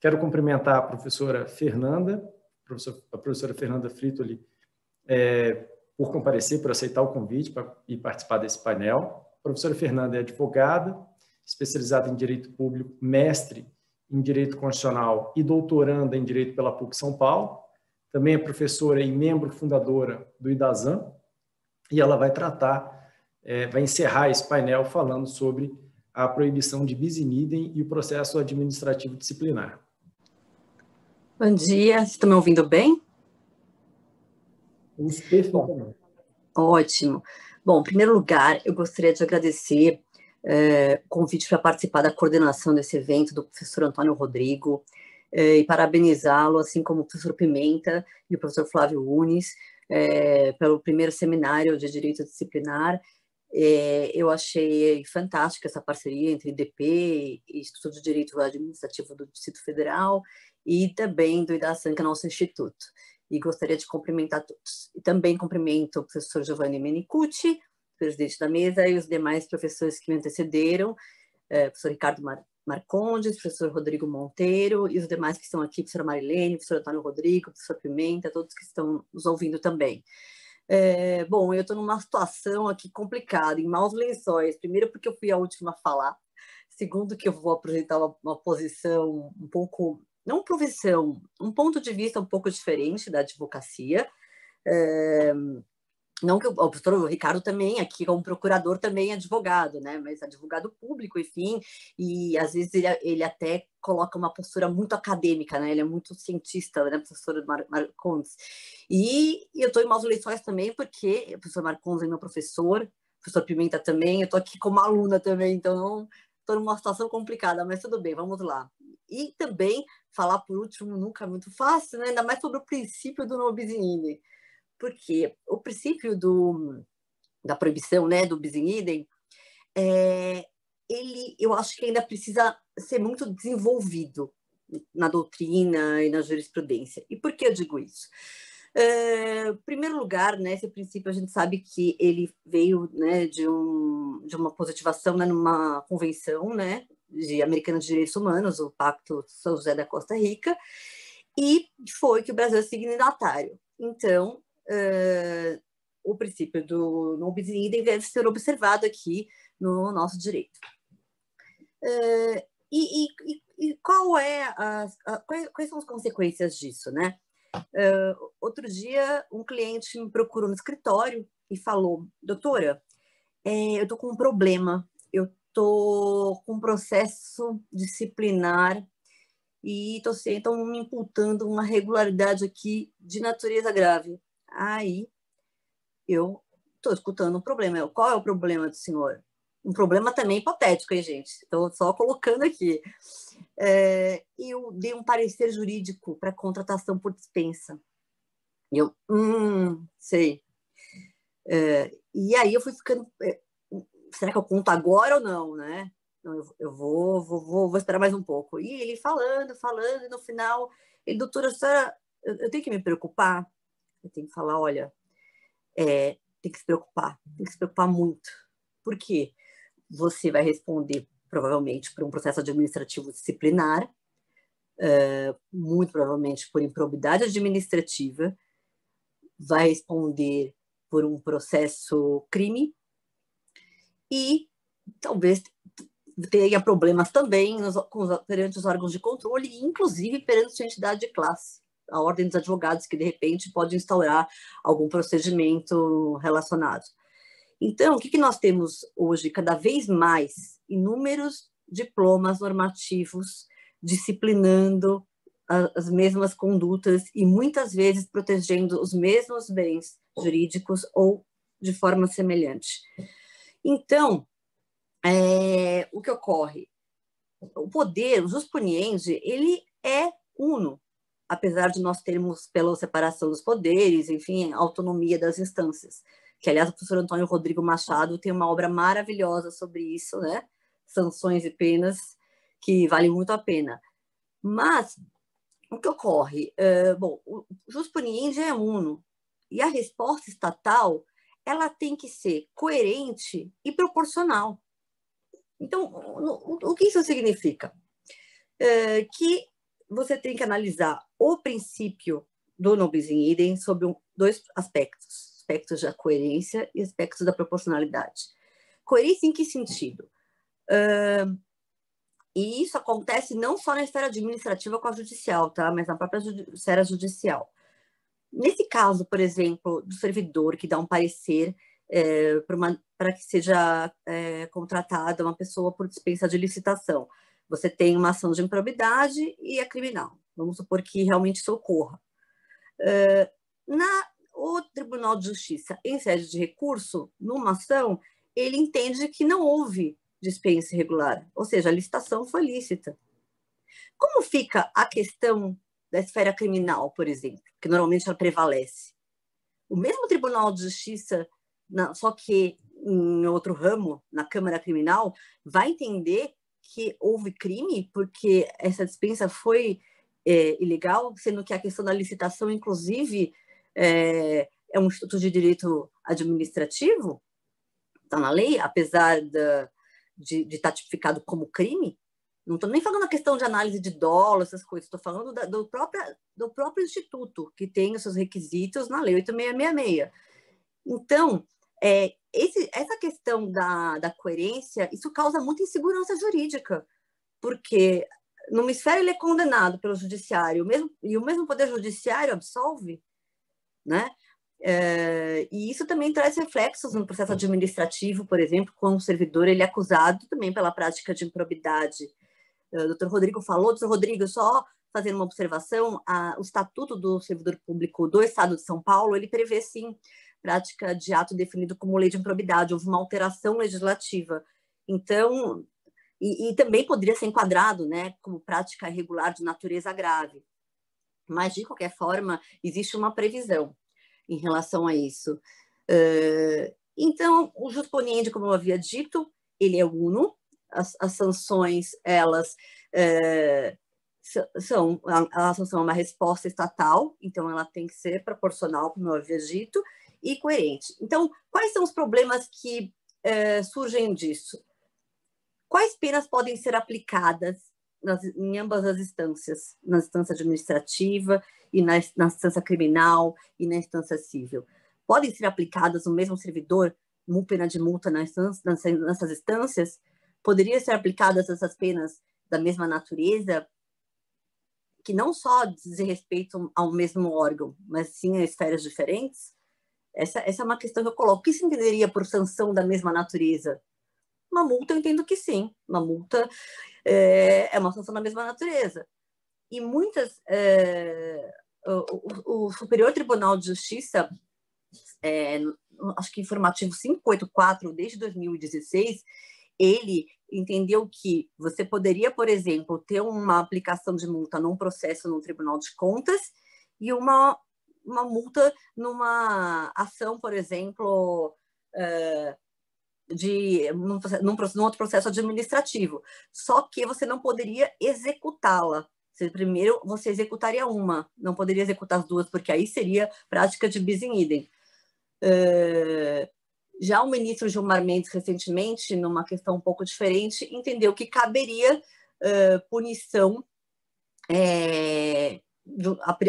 Quero cumprimentar a professora Fernanda, a professora Fernanda Fritoli, por comparecer, por aceitar o convite e participar desse painel. A professora Fernanda é advogada, especializada em Direito Público, mestre em Direito Constitucional e doutoranda em Direito pela PUC São Paulo. Também é professora e membro fundadora do IDASAN, e ela vai vai encerrar esse painel falando sobre a proibição de bis in idem e o processo administrativo disciplinar. Bom dia, vocês estão me ouvindo bem? Perfeitamente. Ótimo. Bom, em primeiro lugar, eu gostaria de agradecer o convite para participar da coordenação desse evento do professor Antônio Rodrigo e parabenizá-lo, assim como o professor Pimenta e o professor Flávio Unes, pelo primeiro seminário de Direito Disciplinar. Eu achei fantástica essa parceria entre IDP e Instituto de Direito Administrativo do Distrito Federal e também do IDASAN, que é nosso instituto. E gostaria de cumprimentar todos. E também cumprimento o professor Giovanni Menicucci, presidente da mesa, e os demais professores que me antecederam, professor Ricardo Marcondes, professor Rodrigo Monteiro, e os demais que estão aqui, professora Marilene, professor Antônio Rodrigo, professor Pimenta, todos que estão nos ouvindo também. Bom, eu estou numa situação aqui complicada, em maus lençóis. Primeiro, porque eu fui a última a falar. Segundo, que eu vou apresentar uma posição um pouco, não profissão, um ponto de vista um pouco diferente da advocacia. Não que o professor Ricardo também, aqui como procurador, também é advogado, né? Mas advogado público, enfim, e às vezes ele até coloca uma postura muito acadêmica, né? Ele é muito cientista, né, professor Marcondes? E eu estou em maus lençóis também, porque o professor Marcondes é meu professor, o professor Pimenta também, eu estou aqui como aluna também, então estou numa situação complicada, mas tudo bem, vamos lá. E também, falar por último, nunca é muito fácil, né? Ainda mais sobre o princípio do non bis in idem. Porque o princípio da proibição, né, do bis in idem, eu acho que ainda precisa ser muito desenvolvido na doutrina e na jurisprudência. E por que eu digo isso? Em primeiro lugar, né, esse princípio a gente sabe que ele veio, né, de uma positivação, né, numa convenção, né, americana de direitos humanos, o Pacto São José da Costa Rica, e foi que o Brasil é signatário. Então, o princípio do non bis in idem deve ser observado aqui no nosso direito. E quais são as consequências disso, né? Outro dia, um cliente me procurou no escritório e falou: doutora, eu estou com um problema, eu estou com um processo disciplinar e estão me imputando uma irregularidade aqui de natureza grave. Aí eu estou escutando um problema. Qual é o problema do senhor? Um problema também hipotético, hein, gente? Estou só colocando aqui. Eu dei um parecer jurídico para contratação por dispensa. E eu, sei. E aí eu fui ficando... será que eu conto agora ou não, né? Não, eu vou esperar mais um pouco. E ele falando, e no final, ele, doutora, senhora, eu tenho que me preocupar? Eu tenho que falar, olha, tem que se preocupar muito. Por quê? Você vai responder, provavelmente, por um processo administrativo disciplinar, muito provavelmente por improbidade administrativa, vai responder por um processo crime e talvez tenha problemas também perante os órgãos de controle, inclusive perante sua entidade de classe, a Ordem dos Advogados, que de repente pode instaurar algum procedimento relacionado. Então, o que nós temos hoje? Cada vez mais inúmeros diplomas normativos disciplinando as mesmas condutas e muitas vezes protegendo os mesmos bens jurídicos ou de forma semelhante. Então, o que ocorre? O poder, o jus puniendi, ele é uno, apesar de nós termos, pela separação dos poderes, enfim, a autonomia das instâncias, que, aliás, o professor Antônio Rodrigo Machado tem uma obra maravilhosa sobre isso, né? Sanções e penas, que vale muito a pena. Mas, o que ocorre? Bom, o jus puniendi é uno, e a resposta estatal, ela tem que ser coerente e proporcional. Então, o que isso significa? Que você tem que analisar o princípio do non bis in idem sobre dois aspectos da coerência e aspectos da proporcionalidade. Coerência em que sentido? E isso acontece não só na esfera administrativa com a judicial, tá? Mas na própria esfera judicial. Nesse caso, por exemplo, do servidor que dá um parecer para que seja contratada uma pessoa por dispensa de licitação, você tem uma ação de improbidade e é criminal. Vamos supor que realmente isso ocorra. O Tribunal de Justiça, em sede de recurso, numa ação, ele entende que não houve dispensa irregular, ou seja, a licitação foi lícita. Como fica a questão da esfera criminal, por exemplo, que normalmente ela prevalece? O mesmo Tribunal de Justiça, só que em outro ramo, na Câmara Criminal, vai entender que houve crime porque essa dispensa foi ilegal, sendo que a questão da licitação, inclusive, é um instituto de direito administrativo, está na lei, apesar de estar tipificado como crime. Não estou nem falando a questão de análise de dolo, essas coisas, estou falando do próprio instituto, que tem os seus requisitos na Lei 8.666. Então, essa questão da coerência, isso causa muita insegurança jurídica, porque numa esfera ele é condenado pelo judiciário, e o mesmo poder judiciário absolve, né? E isso também traz reflexos no processo administrativo, por exemplo, quando o servidor ele é acusado também pela prática de improbidade. O doutor Rodrigo falou, doutor Rodrigo, só fazendo uma observação, o Estatuto do Servidor Público do Estado de São Paulo, ele prevê, sim, prática de ato definido como lei de improbidade, houve uma alteração legislativa. Então, e também poderia ser enquadrado, né, como prática irregular de natureza grave. Mas, de qualquer forma, existe uma previsão em relação a isso. Então, o jusponiendi, como eu havia dito, ele é uno, as sanções, elas a sanção é uma resposta estatal, então ela tem que ser proporcional, como eu havia dito, e coerente. Então, quais são os problemas que surgem disso? Quais penas podem ser aplicadas em ambas as instâncias, na instância administrativa e na instância criminal e na instância civil? Podem ser aplicadas no mesmo servidor, pena de multa nessas instâncias? Poderiam ser aplicadas essas penas da mesma natureza, que não só dizem respeito ao mesmo órgão, mas sim a esferas diferentes? Essa é uma questão que eu coloco. O que se entenderia por sanção da mesma natureza? Uma multa, eu entendo que sim. Uma multa é uma sanção da mesma natureza. E muitas... o Superior Tribunal de Justiça, acho que informativo 584, desde 2016, ele entendeu que você poderia, por exemplo, ter uma aplicação de multa num processo no Tribunal de Contas e uma multa numa ação, por exemplo, num outro processo administrativo. Só que você não poderia executá-la. Primeiro, você executaria uma, não poderia executar as duas, porque aí seria prática de bis in idem. Já o ministro Gilmar Mendes, recentemente, numa questão um pouco diferente, entendeu que caberia punição,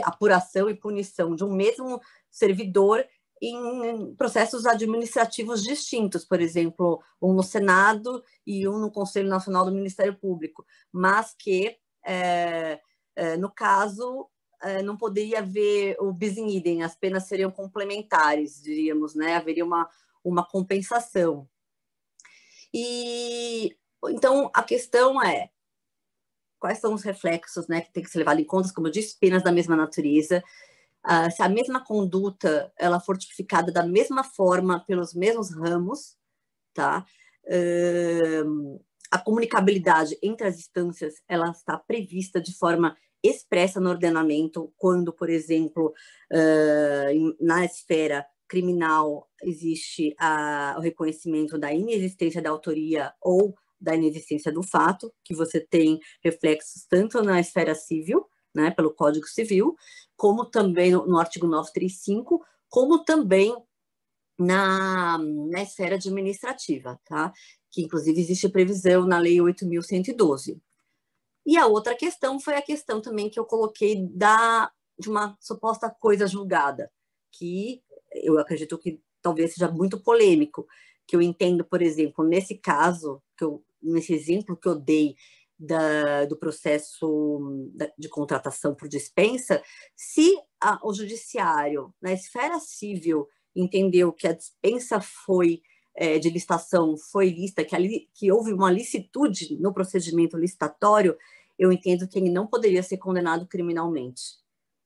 apuração e punição de um mesmo servidor em processos administrativos distintos, por exemplo, um no Senado e um no Conselho Nacional do Ministério Público, mas que, no caso, não poderia haver o bis in idem, as penas seriam complementares, diríamos, né? Haveria uma compensação. E então a questão é quais são os reflexos, né, que tem que ser levado em conta, como eu disse, penas da mesma natureza. Se a mesma conduta ela for tipificada da mesma forma pelos mesmos ramos, tá? A comunicabilidade entre as instâncias ela está prevista de forma expressa no ordenamento, quando, por exemplo, na esfera criminal existe o reconhecimento da inexistência da autoria ou da inexistência do fato, que você tem reflexos tanto na esfera civil, né, pelo Código Civil, como também no artigo 935, como também na esfera administrativa, tá? Que inclusive existe previsão na Lei 8.112. E a outra questão foi a questão também que eu coloquei de uma suposta coisa julgada, que eu acredito que talvez seja muito polêmico, que eu entendo, por exemplo, nesse caso, nesse exemplo que eu dei do processo de contratação por dispensa, se o judiciário, na esfera civil, entendeu que a dispensa de licitação foi lícita, que houve uma licitude no procedimento licitatório, eu entendo que ele não poderia ser condenado criminalmente.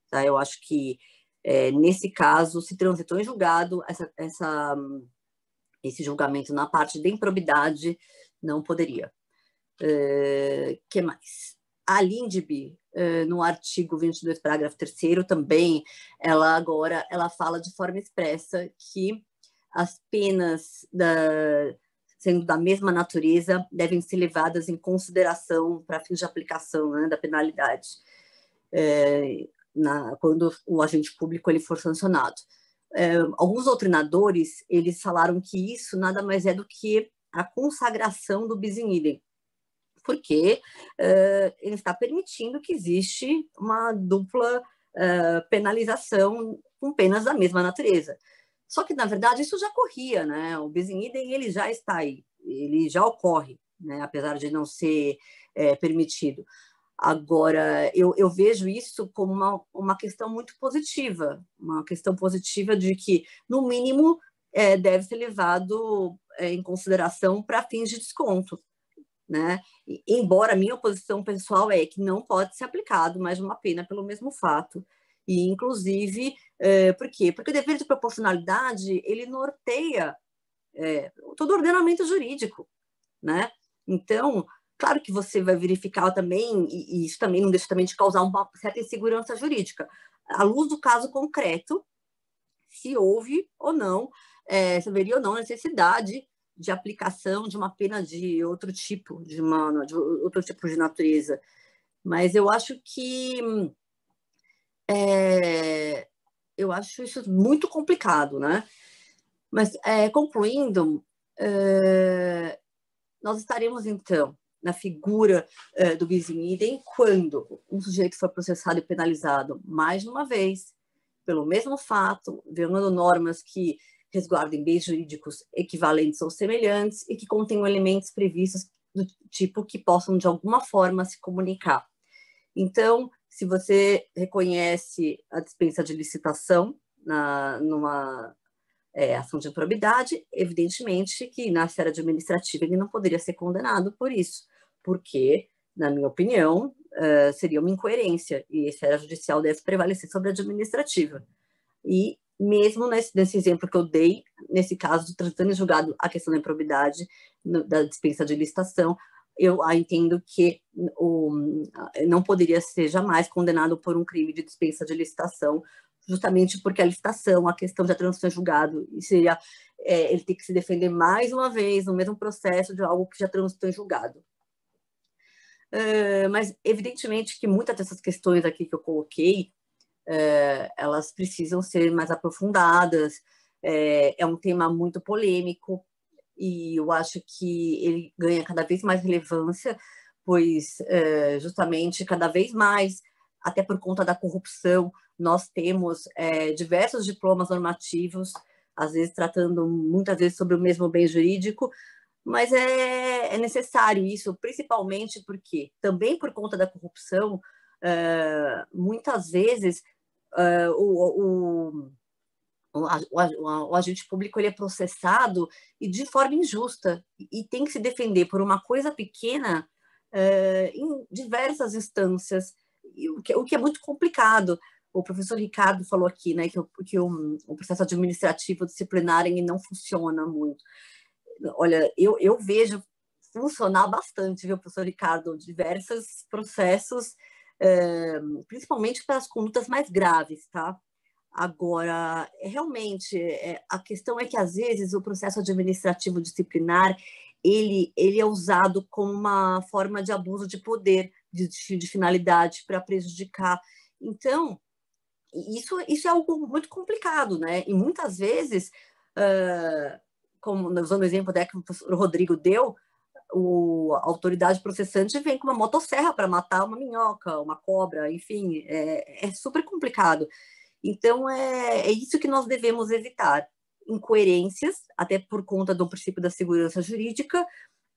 Tá? Eu acho que, nesse caso, se transitou em julgado, esse julgamento na parte de improbidade não poderia. Que mais? A Lindbe, no artigo 22, parágrafo 3º, também, ela fala de forma expressa que as penas, sendo da mesma natureza, devem ser levadas em consideração para fins de aplicação, né, da penalidade, quando o agente público ele for sancionado. Alguns doutrinadores, eles falaram que isso nada mais é do que a consagração do bis in idem, porque ele está permitindo que existe uma dupla penalização com penas da mesma natureza. Só que, na verdade, isso já corria, né? O bis in idem, ele já está aí, ele já ocorre, né? Apesar de não ser permitido. Agora, eu vejo isso como uma questão muito positiva, uma questão positiva de que, no mínimo, deve ser levado em consideração para fins de desconto, né? Embora a minha posição pessoal é que não pode ser aplicado mais uma pena pelo mesmo fato. E, inclusive, por quê? Porque o dever de proporcionalidade, ele norteia todo o ordenamento jurídico, né? Então, claro que você vai verificar também, e isso também não deixa também de causar uma certa insegurança jurídica, à luz do caso concreto, se houve ou não, se haveria ou não necessidade de aplicação de uma pena de outro tipo, de outro tipo de natureza. Mas eu acho que eu acho isso muito complicado, né? Mas, concluindo, nós estaremos, então, na figura do bis in idem quando um sujeito for processado e penalizado mais de uma vez pelo mesmo fato, violando normas que resguardem bens jurídicos equivalentes ou semelhantes e que contenham elementos previstos do tipo que possam, de alguma forma, se comunicar. Então, se você reconhece a dispensa de licitação numa ação de improbidade, evidentemente que na esfera administrativa ele não poderia ser condenado por isso, porque, na minha opinião, seria uma incoerência e a esfera judicial deve prevalecer sobre a administrativa. E mesmo nesse exemplo que eu dei, nesse caso, transitando em julgado a questão da improbidade, da dispensa de licitação, eu entendo que não poderia ser jamais condenado por um crime de dispensa de licitação, justamente porque a licitação, a questão da transição em julgado, seria ele tem que se defender mais uma vez no mesmo processo de algo que já transitou em julgado. Mas, evidentemente, que muitas dessas questões aqui que eu coloquei, elas precisam ser mais aprofundadas, é um tema muito polêmico, e eu acho que ele ganha cada vez mais relevância, pois justamente cada vez mais, até por conta da corrupção, nós temos diversos diplomas normativos, às vezes tratando muitas vezes sobre o mesmo bem jurídico, mas é necessário isso, principalmente porque, também por conta da corrupção, muitas vezes o agente público ele é processado e de forma injusta e tem que se defender por uma coisa pequena em diversas instâncias, o que é muito complicado. O professor Ricardo falou aqui, né, que o processo administrativo disciplinar ele não funciona muito. Olha, eu vejo funcionar bastante, viu, professor Ricardo, diversos processos, principalmente para as condutas mais graves, tá? Agora, realmente, a questão é que, às vezes, o processo administrativo disciplinar, ele é usado como uma forma de abuso de poder, de finalidade, para prejudicar. Então, isso é algo muito complicado, né? E, muitas vezes, como usando o exemplo que o professor Rodrigo deu, a autoridade processante vem com uma motosserra para matar uma minhoca, uma cobra, enfim, é super complicado. Então, é isso que nós devemos evitar. Incoerências, até por conta do princípio da segurança jurídica,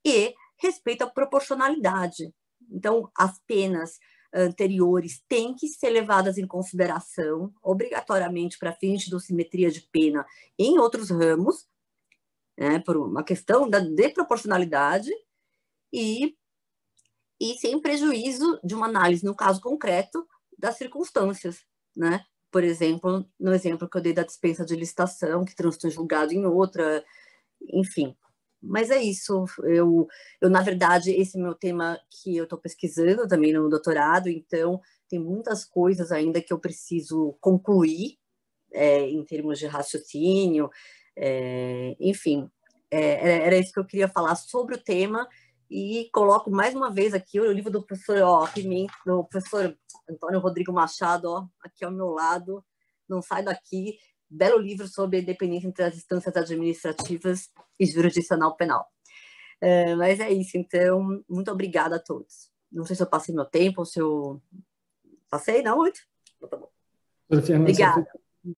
e respeito à proporcionalidade. Então, as penas anteriores têm que ser levadas em consideração, obrigatoriamente, para fins de dosimetria de pena em outros ramos, né, por uma questão de proporcionalidade, e sem prejuízo de uma análise, no caso concreto, das circunstâncias, né? Por exemplo, no exemplo que eu dei da dispensa de licitação, que transitou julgado em outra, enfim. Mas é isso, eu na verdade, esse é o meu tema que eu estou pesquisando também no doutorado, então tem muitas coisas ainda que eu preciso concluir, em termos de raciocínio, enfim, era isso que eu queria falar sobre o tema, e coloco mais uma vez aqui o livro do professor Pimenta, do professor Antônio Rodrigo Machado, aqui ao meu lado, não sai daqui, belo livro sobre a independência entre as instâncias administrativas e jurisdicional penal. Mas é isso, então, muito obrigada a todos. Não sei se eu passei meu tempo, ou se eu passei, não, muito? Tá bom. Fernanda, Obrigada.